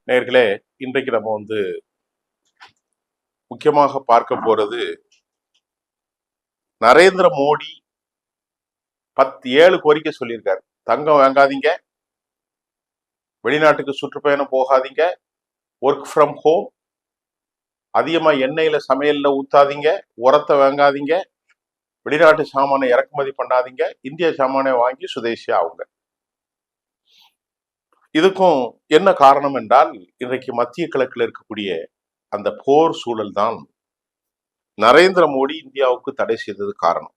நேயர்களே, இன்றைக்கு நம்ம முக்கியமாக பார்க்க போறது நரேந்திர மோடி 7 கோரிக்கை சொல்லியிருக்காரு. தங்கம் வாங்காதீங்க, வெளிநாட்டுக்கு சுற்றுப்பயணம் போகாதீங்க, ஒர்க் ஃப்ரம் ஹோம், அதிகமா எண்ணெயில சமையல்ல ஊத்தாதீங்க, உரத்தை வாங்காதீங்க, வெளிநாட்டு சாமானை இறக்குமதி பண்ணாதீங்க, இந்திய சாமானை வாங்கி சுதேசியா ஆகுங்க. இதுக்கும் என்ன காரணம் என்றால், இன்றைக்கு மத்திய கிழக்கில் இருக்கக்கூடிய அந்த போர் சூழல் தான் நரேந்திர மோடி இந்தியாவுக்கு தடை செய்தது காரணம்.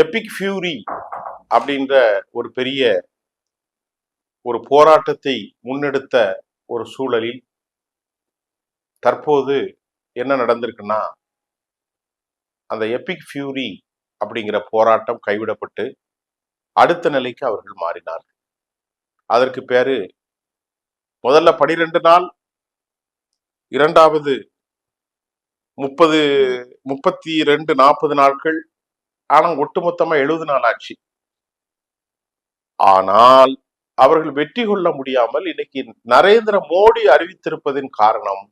எபிக் ஃபியூரி அப்படின்ற ஒரு பெரிய ஒரு போராட்டத்தை முன்னெடுத்த ஒரு சூழலில் தற்போது என்ன நடந்திருக்குன்னா, அந்த எபிக் ஃபியூரி அப்படிங்கிற போராட்டம் கைவிடப்பட்டு அடுத்த நிலைக்கு அவர்கள் மாறினார்கள். அதற்கு பேரு முதல்ல 12 நாள், இரண்டாவது 30, 32, 40 நாட்கள், ஆனா ஒட்டுமொத்தமா 70 நாள் ஆச்சு. ஆனால் அவர்கள் வெற்றி கொள்ள முடியாமல் இன்னைக்கு நரேந்திர மோடி அறிவித்திருப்பதின் காரணம்,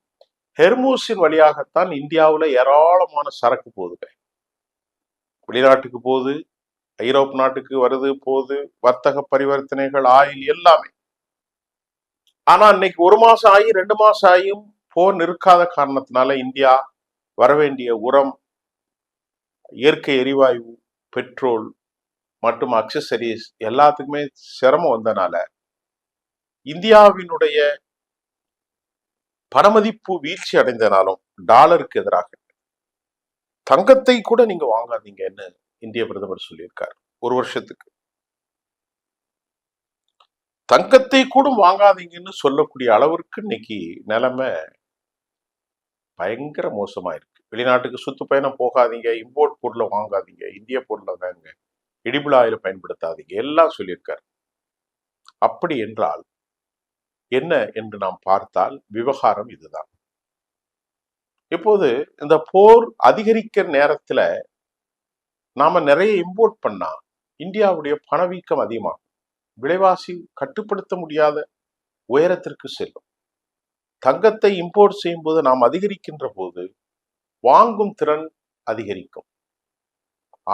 ஹெர்மூஸின் வழியாகத்தான் இந்தியாவுல ஏராளமான சரக்கு போகுதுங்க. வெளிநாட்டுக்கு போகுது, ஐரோப் நாட்டுக்கு வருது போகுது, வர்த்தக பரிவர்த்தனைகள், ஆயில் எல்லாமே. ஆனா இன்னைக்கு 1 மாசம் ஆகி 2 மாசம் ஆகியும் போர் நிற்காத காரணத்தினால இந்தியா வரவேண்டிய உரம், இயற்கை எரிவாயு, பெட்ரோல் மற்றும் அக்சசரிஸ் எல்லாத்துக்குமே சிரமம் வந்தனால இந்தியாவினுடைய பணமதிப்பு வீழ்ச்சி அடைந்தனாலும் டாலருக்கு எதிராக தங்கத்தை கூட நீங்க வாங்காதீங்கன்னு இந்திய பிரதமர் சொல்லியிருக்காரு. 1 வருஷத்துக்கு தங்கத்தை கூட வாங்காதீங்கன்னு சொல்லக்கூடிய அளவிற்கு இன்னைக்கு நிலைமை பயங்கர மோசமா இருக்கு. வெளிநாட்டுக்கு சுற்றுப்பயணம் போகாதீங்க, இம்போர்ட் பொருளை வாங்காதீங்க, இந்திய பொருளை வாங்க, இடிபிள் ஆயில பயன்படுத்தாதீங்க, எல்லாம் சொல்லியிருக்காரு. அப்படி என்றால் என்ன என்று நாம் பார்த்தால் விவகாரம் இதுதான். இப்போது இந்த போர் அதிகரிக்கிற நேரத்துல நாம நிறைய இம்போர்ட் பண்ணா இந்தியாவுடைய பணவீக்கம் அதிகமாகும், விலைவாசி கட்டுப்படுத்த முடியாத உயரத்திற்கு செல்லும். தங்கத்தை இம்போர்ட் செய்யும் போது நாம் அதிகரிக்கின்ற போது வாங்கும் திறன் அதிகரிக்கும்.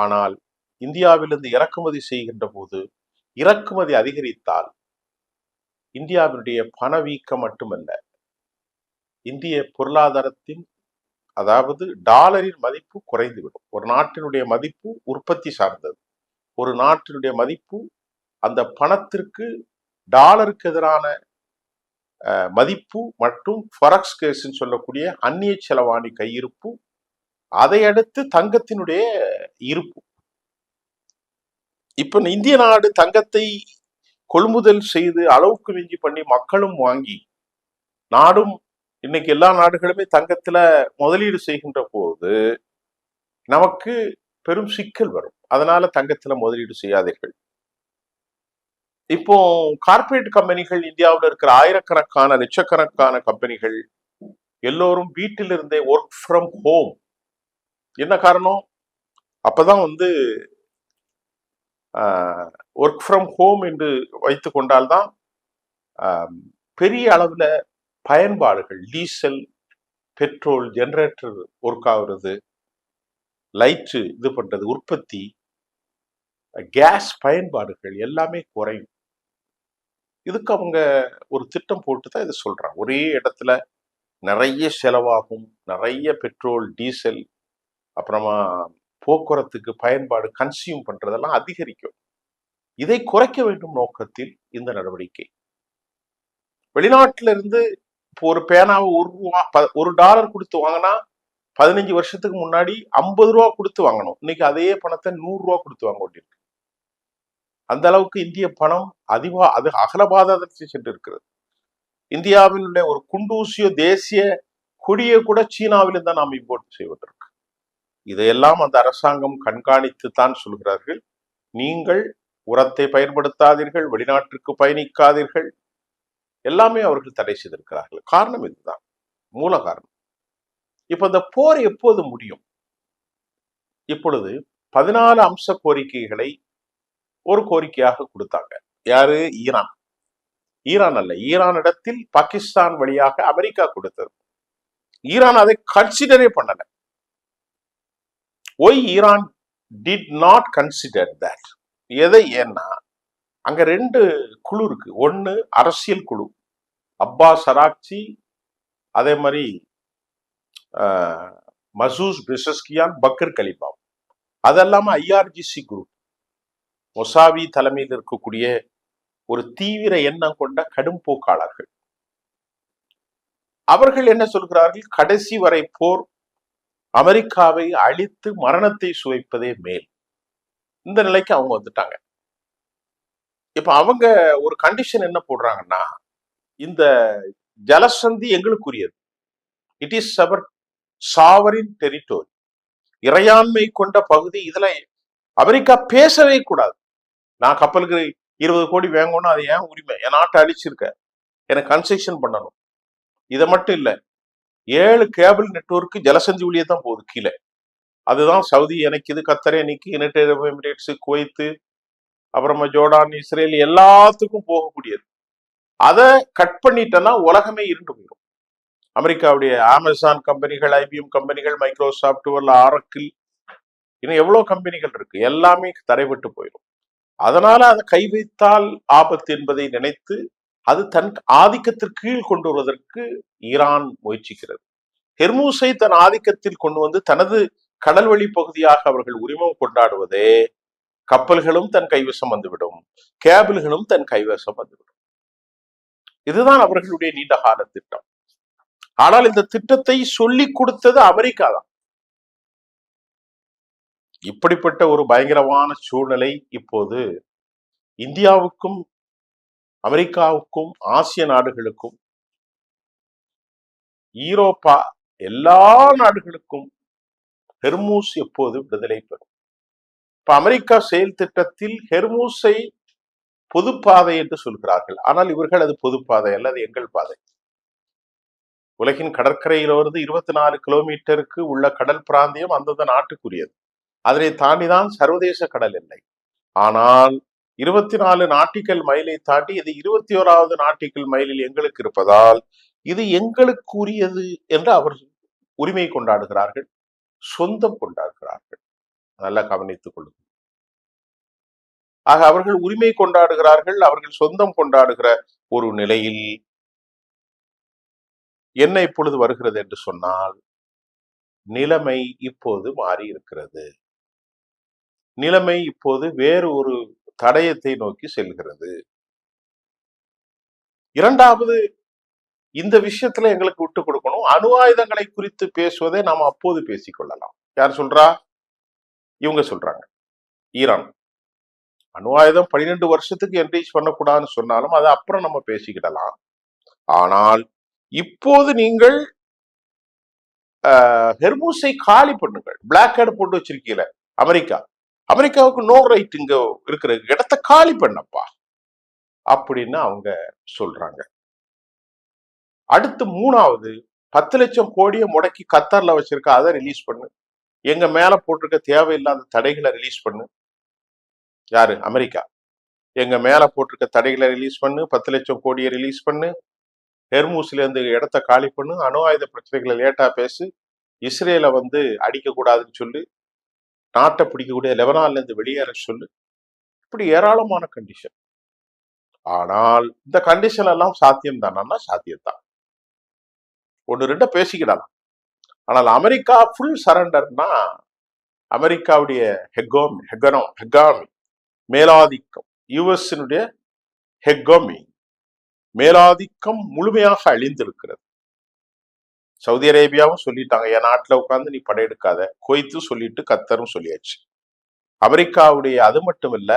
ஆனால் இந்தியாவிலிருந்து இறக்குமதி செய்கின்ற போது இறக்குமதி அதிகரித்தால் இந்தியாவினுடைய பணவீக்கம் மட்டுமல்ல, இந்திய பொருளாதாரத்தின், அதாவது டாலரின் மதிப்பு குறைந்துவிடும். ஒரு நாட்டினுடைய மதிப்பு உற்பத்தி சார்ந்தது. ஒரு நாட்டினுடைய மதிப்பு அந்த பணத்திற்கு டாலருக்கு எதிரான மதிப்பு மற்றும் ஃபரெக்ஸ் கேஸ்ன்னு சொல்லக்கூடிய அந்நிய செலவாணி கையிருப்பு, அதை அடுத்து தங்கத்தினுடைய இருப்பு. இப்ப இந்திய நாடு தங்கத்தை கொள்முதல் செய்து அளவுக்கு மிஞ்சி பண்ணி மக்களும் வாங்கி, நாடும் இன்னைக்கு எல்லா நாடுகளுமே தங்கத்துல முதலீடு செய்கின்ற போது நமக்கு பெரும் சிக்கல் வரும். அதனால தங்கத்துல முதலீடு செய்யாதீர்கள். இப்போ கார்பரேட் கம்பெனிகள், இந்தியாவில் இருக்கிற ஆயிரக்கணக்கான லட்சக்கணக்கான கம்பெனிகள் எல்லோரும் வீட்டிலிருந்தே ஒர்க் ஃப்ரம் ஹோம். என்ன காரணம்? அப்பதான் ஒர்க் ஃப்ரம் ஹோம் என்று வைத்து கொண்டால்தான் பெரிய அளவுல பயன்பாடுகள், டீசல், பெட்ரோல், ஜெனரேட்டர் ஒர்க் ஆகுறது, லைட்டு இது பண்றது, உற்பத்தி, கேஸ் பயன்பாடுகள் எல்லாமே குறையும். இதுக்கு அவங்க ஒரு திட்டம் போட்டு தான் இதை சொல்றாங்க. ஒரே இடத்துல நிறைய செலவாகும், நிறைய பெட்ரோல், டீசல், அப்புறமா போக்குவரத்துக்கு பயன்பாடு, கன்சியூம் பண்றதெல்லாம் அதிகரிக்கும். இதை குறைக்க வேண்டும் நோக்கத்தில் இந்த நடவடிக்கை. வெளிநாட்டில இருந்து இப்போ ஒரு பேனாவை $1 கொடுத்து வாங்கினா 15 வருஷத்துக்கு முன்னாடி 50 ரூபா கொடுத்து வாங்கணும். இன்னைக்கு அதே பணத்தை 100 ரூபா கொடுத்து வாங்க வேண்டியிருக்கு. அந்த அளவுக்கு இந்திய பணம் அது அகலபாதத்தில் சென்று இருக்கிறது. இந்தியாவினுடைய ஒரு குண்டூசிய தேசிய கொடியை கூட சீனாவிலிருந்து தான் நாம் இம்போர்ட் செய்வதற்கு. இதையெல்லாம் அந்த அரசாங்கம் கண்காணித்து தான் சொல்கிறார்கள், நீங்கள் உரத்தை பயன்படுத்தாதீர்கள், வெளிநாட்டிற்கு பயணிக்காதீர்கள், எல்லாமே அவர்கள் தடை செய்திருக்கிறார்கள். காரணம் இதுதான், மூல காரணம். இப்ப இந்த போர் எப்போது முடியும்? இப்பொழுது 14 அம்ச கோரிக்கைகளை ஒரு கோரிக்கையாக கொடுத்தாங்க. யாரு? ஈரான். ஈரான் அல்ல, ஈரானிடத்தில் பாகிஸ்தான் வழியாக அமெரிக்கா கொடுத்தது. ஈரான் அதை கன்சிடரே பண்ணல. Why Iran did not consider that? எதை? ஏன்னா அங்க ரெண்டு குழு இருக்கு. ஒன்னு அரசியல் குழு, அப்பாஸ் அராக்சி, அதே மாதிரி மசூஸ் பெசஸ்கியான், பக்கர் கலிபா. அதெல்லாம ஐஆர்ஜிசி குரூப், மொசாவி தலைமையில் இருக்கக்கூடிய ஒரு தீவிர எண்ணம் கொண்ட கடும் போக்காளர்கள். அவர்கள் என்ன சொல்கிறார்கள்? கடைசி வரை போர், அமெரிக்காவை அழித்து மரணத்தை சுவைப்பதே மேல். இந்த நிலைக்கு அவங்க வந்துட்டாங்க. இப்ப அவங்க ஒரு கண்டிஷன் என்ன போடுறாங்கன்னா, இந்த ஜலசந்தி எங்களுக்குரியது, it is our sovereign territory, இறையாண்மை கொண்ட பகுதி, இதுல அமெரிக்கா பேசவே கூடாது. நான் கப்பலுக்கு 20 கோடி வாங்கணும், அது ஏன் உரிமை? என் நாட்டை அழிச்சிருக்க, எனக்கு கன்செஷன் பண்ணணும். இதை மட்டும் இல்ல, 7 கேபிள் நெட்வொர்க் ஜலசந்தி வழியே தான் போகுது கீழே. அதுதான் சவுதி இணைக்குது, கத்தரை இணைக்கு, யுனைடெட் அரபு எமிரேட்ஸ், குவைத்து, அப்புறமா ஜோர்டான், இஸ்ரேல், எல்லாத்துக்கும் போகக்கூடியது. அதை கட் பண்ணிட்டேன்னா உலகமே இருண்டு போயிடும். அமெரிக்காவுடைய அமேசான் கம்பெனிகள், ஐபிஎம் கம்பெனிகள், மைக்ரோசாப்ட், ஆரக்கிள், இன்னும் எவ்வளவு கம்பெனிகள் இருக்கு, எல்லாமே தடைபட்டு போயிடும். அதனால அதை கை வைத்தால் ஆபத்து என்பதை நினைத்து அது தன் ஆதிக்கத்திற்கு கீழ் கொண்டு வருவதற்கு ஈரான் முயற்சிக்கிறது. ஹெர்மூஸை தன் ஆதிக்கத்தில் கொண்டு வந்து தனது கடல்வழி பகுதியாக அவர்கள் உரிமம் கொண்டாடுவதே, கப்பல்களும் தன் கைவசம் வந்துவிடும், கேபிள்களும் தன் கைவசம் வந்துவிடும். இதுதான் அவர்களுடைய நீண்ட கால திட்டம். ஆனால் இந்த திட்டத்தை சொல்லிக் கொடுத்தது அமெரிக்கா தான். இப்படிப்பட்ட ஒரு பயங்கரமான சூழ்நிலை இப்போது இந்தியாவுக்கும் அமெரிக்காவுக்கும் ஆசிய நாடுகளுக்கும் ஈரோப்பா எல்லா நாடுகளுக்கும் ஹெர்மூஸ் எப்போது விடுதலை பெறும்? இப்ப அமெரிக்கா செயல் திட்டத்தில் ஹெர்மூஸை பொதுப்பாதை என்று சொல்கிறார்கள். ஆனால் இவர்கள் அது பொதுப்பாதை அல்ல, அது எங்கள் பாதை. உலகின் கடற்கரையிலிருந்து 24 கிலோமீட்டருக்கு உள்ள கடல் பிராந்தியம் அந்தந்த நாட்டுக்குரியது. அதனை தாண்டிதான் சர்வதேச கடல் எல்லை. ஆனால் 24 நாட்டிக்கல் மைலை தாண்டி இது 21வது நாட்டிக்கல் மைலில் எங்களுக்கு இருப்பதால் இது எங்களுக்குரியது என்று அவர் உரிமை கொண்டாடுகிறார்கள், சொந்தம் கொண்டாடுகிறார்கள். நல்லா கவனித்துக் கொள்ளுங்கள். ஆக அவர்கள் உரிமை கொண்டாடுகிறார்கள், அவர்கள் சொந்தம் கொண்டாடுகிற ஒரு நிலையில் என்ன இப்பொழுது வருகிறது என்று சொன்னால், நிலைமை இப்போது மாறி இருக்கிறது. நிலைமை இப்போது வேறு ஒரு தடயத்தை நோக்கி செல்கிறது. இரண்டாவது, இந்த விஷயத்துல எங்களுக்கு விட்டு கொடுக்கணும். அணு ஆயுதங்களை குறித்து பேசுவதை நாம் அப்போது பேசிக்கொள்ளலாம். யார் சொல்றா? இவங்க சொல்றாங்க, ஈரான். அணு ஆயுதம் 12 வருஷத்துக்கு என்ரேஜ் பண்ணக்கூடாதுன்னு சொன்னாலும் அதை அப்புறம் நம்ம பேசிக்கிடலாம். ஆனால் இப்போது நீங்கள் ஹெர்மூஸை காலி பண்ணுங்கள், பிளாக் ஹெட் போட்டு வச்சிருக்கீங்க அமெரிக்கா. அமெரிக்காவுக்கு நோ ரைட் இங்க இருக்கிற இடத்த காலி பண்ணப்பா அப்படின்னு அவங்க சொல்றாங்க. அடுத்து மூணாவது, 10 லட்சம் கோடியை முடக்கி கத்தார்ல வச்சிருக்க, அதை ரிலீஸ் பண்ணு. எங்க மேல போட்டிருக்க தேவையில்லாத தடைகளை ரிலீஸ் பண்ணு. யாரு? அமெரிக்கா. எங்க மேல போட்டிருக்க தடைகளை ரிலீஸ் பண்ணு, 10 லட்சம் கோடியை ரிலீஸ் பண்ணு, ஹெர்மூஸ்ல இருந்து இடத்த காலி பண்ணு, அணு ஆயுத பிரச்சனைகளை லேட்டா பேசு, இஸ்ரேலை அடிக்க கூடாதுன்னு சொல்லு, நாட்டை பிடிக்கக்கூடிய லெபனான்ல இருந்து வெளியேற சொல்லு. இப்படி ஏராளமான கண்டிஷன். ஆனால் இந்த கண்டிஷன் எல்லாம் சாத்தியம் தானா? சாத்தியம்தான். ஒன்று ரெண்ட பேசிக்கிடலாம். ஆனால் அமெரிக்கா ஃபுல் சரண்டர்னா, அமெரிக்காவுடைய ஹெகாமி மேலாதிக்கம், யுஎஸ்னுடைய ஹெகாமி மேலாதிக்கம் முழுமையாக அழிந்திருக்கிறது. சவுதி அரேபியாவும் சொல்லிட்டாங்க, என் நாட்டுல உட்கார்ந்து நீ படையெடுக்காத. குவைத்து சொல்லிட்டு, கத்தரும் சொல்லியாச்சு. அமெரிக்காவுடைய அது மட்டும் இல்ல,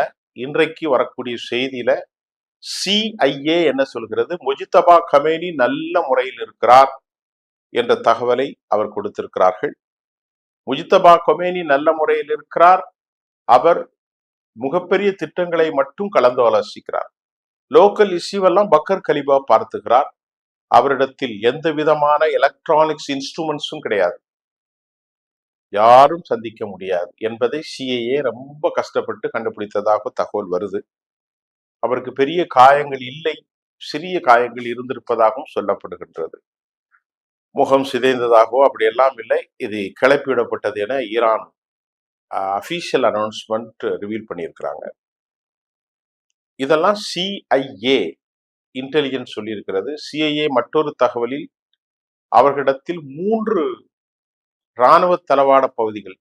இன்றைக்கு வரக்கூடிய செய்தியில CIA என்ன சொல்கிறது? முஜித்தபா கமேனி நல்ல முறையில் இருக்கிறார் என்ற தகவலை அவர் கொடுத்திருக்கிறார்கள். முஜித்தபா கமேனி நல்ல முறையில் இருக்கிறார். அவர் மிகப்பெரிய திட்டங்களை மட்டும் கலந்து ஆலோசிக்கிறார். லோக்கல் இஷ்யூவெல்லாம் பக்கர் கலிபா பார்த்துக்கிறார். அவரிடத்தில் எந்த விதமான எலக்ட்ரானிக்ஸ் இன்ஸ்ட்ருமெண்ட்ஸும் கிடையாது, யாரும் சந்திக்க முடியாது என்பதை CIA ரொம்ப கஷ்டப்பட்டு கண்டுபிடித்ததாக தகவல் வருது. அவருக்கு பெரிய காயங்கள் இல்லை சிறிய காயங்கள் இருந்திருப்பதாகவும் சொல்லப்படுகின்றது. முகம் சிதைந்ததாகவோ அப்படியெல்லாம் இல்லை. இது கிளப்பிவிடப்பட்டது என ஈரான் அபிஷியல் அனௌன்ஸ்மெண்ட் ரிவீல் பண்ணியிருக்கிறாங்க. இதெல்லாம் CIA இன்டெலிஜென்ஸ் சொல்லியிருக்கிறது. CIA மற்றொரு தகவலில் அவர்களிடத்தில் 3 இராணுவ தளவாட பகுதிகள்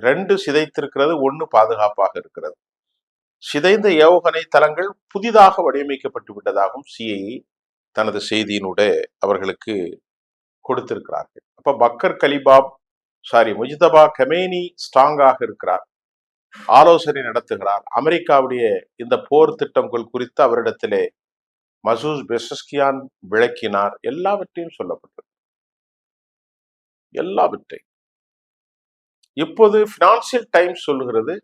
2 சிதைத்திருக்கிறது, 1 பாதுகாப்பாக இருக்கிறது. சிதைந்த ஏவுகணை தளங்கள் புதிதாக வடிவமைக்கப்பட்டு விட்டதாகவும் CIA தனது செய்தியினுடைய அவர்களுக்கு கொடுத்திருக்கிறார்கள். அப்ப பக்கர் கலிபாப் முஜிதபா கமேனி ஸ்ட்ராங்காக இருக்கிறார், ஆலோசனை நடத்துகிறார். அமெரிக்காவுடைய இந்த போர் திட்டங்கள் குறித்து அவரிடத்திலே மசூத் பெசஸ்கியான் விளக்கினார். எல்லாவற்றையும் சொல்லப்பட்டது, எல்லாவற்றையும். இப்போது பினான்சியல் டைம்ஸ் சொல்லுகிறது,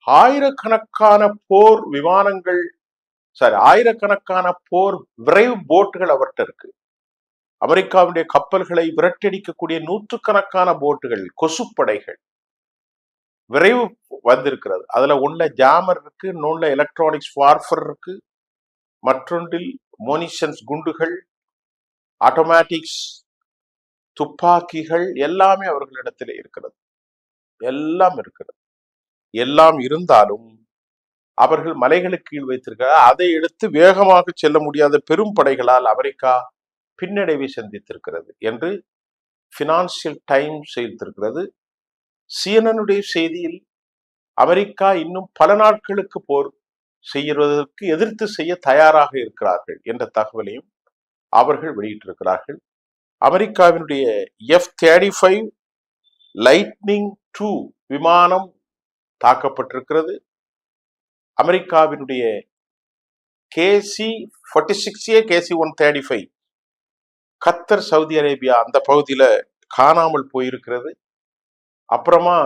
ஆயிரக்கணக்கான போர் விமானங்கள், ஆயிரக்கணக்கான போர் விரைவு போட்டுகள் அவர்கிட்ட இருக்கு. அமெரிக்காவுடைய கப்பல்களை விரட்டடிக்கக்கூடிய நூற்றுக்கணக்கான போட்டுகள், கொசுப்படைகள் விரைவு வந்திருக்கிறது. அதுல ஒன்றுல ஜாமர் இருக்கு, இன்னொன்றுல எலக்ட்ரானிக்ஸ் வார்ஃபர் இருக்கு, மற்றொன்றில் மோனிஷன்ஸ் குண்டுகள், ஆட்டோமேட்டிக்ஸ் துப்பாக்கிகள் எல்லாமே அவர்களிடத்தில் இருக்கிறது. எல்லாம் இருக்கிறது. எல்லாம் இருந்தாலும் அவர்கள் மலைகளுக்கு கீழ் வைத்திருக்கிறார். அதை எடுத்து வேகமாக செல்ல முடியாத பெரும் படைகளால் அமெரிக்கா பின்னடைவை சந்தித்திருக்கிறது என்று பினான்சியல் டைம்ஸ் செய்திருக்கிறது. CNN செய்தியில் அமெரிக்கா இன்னும் பல நாட்களுக்கு போர் செய்வதற்கு எதிர்த்து செய்ய தயாராக இருக்கிறார்கள் என்ற தகவலையும் அவர்கள் வெளியிட்டிருக்கிறார்கள். அமெரிக்காவினுடைய F-35 லைட்னிங் 2 விமானம் தாக்கப்பட்டிருக்கிறது. அமெரிக்காவினுடைய KC-46A, KC-135 கத்தர், சவுதி அரேபியா அந்த பகுதியில காணாமல் போயிருக்கிறது. அப்புறமா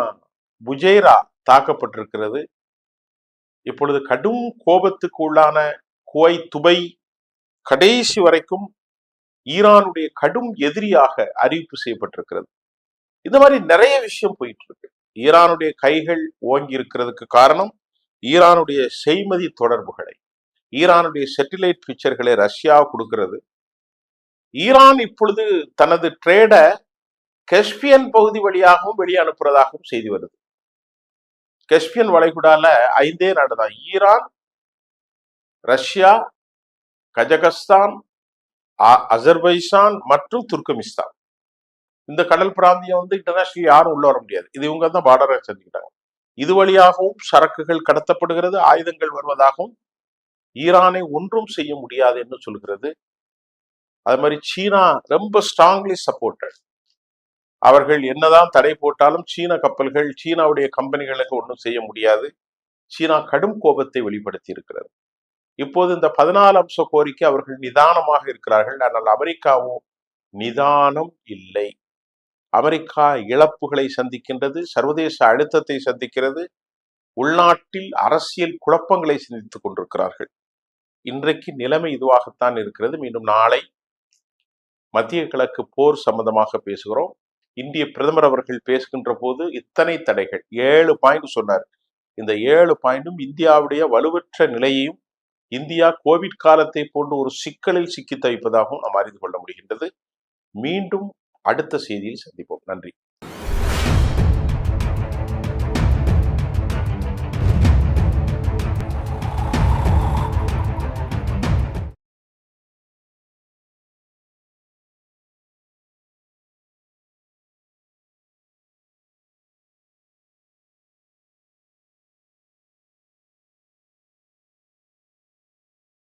புஜைரா தாக்கப்பட்டிருக்கிறது. இப்பொழுது கடும் கோபத்துக்கு உள்ளான குவைத், துபை கடைசி வரைக்கும் ஈரானுடைய கடும் எதிரியாக அறிவிப்பு செய்யப்பட்டிருக்கிறது. இந்த மாதிரி நிறைய விஷயம் போயிட்டு இருக்கு. ஈரானுடைய கைகள் ஓங்கி இருக்கிறதுக்கு காரணம் ஈரானுடைய செய்மதி தொடர்புகளை, ஈரானுடைய சேட்டிலைட் பிக்சர்களை ரஷ்யா கொடுக்கிறது. ஈரான் இப்பொழுது தனது ட்ரேட கஸ்பியன் பகுதி வழியாகவும் வெளியே அனுப்புறதாகவும் செய்தி வருது. கஸ்பியன் வளைகுடால 5 நாடுதான், ஈரான், ரஷ்யா, கஜகஸ்தான், அசர்பைசான் மற்றும் துர்கமிஸ்தான். இந்த கடல் பிராந்தியம் இன்டர்நேஷனல் யாரும் உள்ள வர முடியாது. இது இவங்க தான் பார்டரை செஞ்சுக்கிட்டாங்க. இது வழியாகவும் சரக்குகள் கடத்தப்படுகிறது, ஆயுதங்கள் வருவதாகவும் ஈரானை ஒன்றும் செய்ய முடியாது என்று சொல்கிறது. அது மாதிரி சீனா ரொம்ப ஸ்ட்ராங்லி சப்போர்ட்டட். அவர்கள் என்னதான் தடை போட்டாலும் சீன கப்பல்கள், சீனாவுடைய கம்பெனிகளுக்கு ஒன்றும் செய்ய முடியாது. சீனா கடும் கோபத்தை வெளிப்படுத்தி இருக்கிறது. இப்போது இந்த 14 அம்ச கோரிக்கை அவர்கள் நிதானமாக இருக்கிறார்கள். ஆனால் அமெரிக்காவோ நிதானம் இல்லை. அமெரிக்கா இழப்புகளை சந்திக்கின்றது, சர்வதேச அழுத்தத்தை சந்திக்கிறது, உள்நாட்டில் அரசியல் குழப்பங்களை சந்தித்துக் கொண்டிருக்கிறார்கள். இன்றைக்கு நிலைமை இதுவாகத்தான் இருக்கிறது. மீண்டும் நாளை மத்திய கிழக்கு போர் சம்பந்தமாக பேசுகிறோம். இந்திய பிரதமர் அவர்கள் பேசுகின்ற போது இத்தனை தடைகள் 7 பாயிண்ட் சொன்னார். இந்த 7 பாயிண்டும் இந்தியாவுடைய வலுவற்ற நிலையையும், இந்தியா கோவிட் காலத்தை போன்று ஒரு சிக்கலில் சிக்கி தவிப்பதாகவும் நாம் அறிந்து கொள்ள முடிகின்றது. மீண்டும் அடுத்த செய்தியில் சந்திப்போம். நன்றி.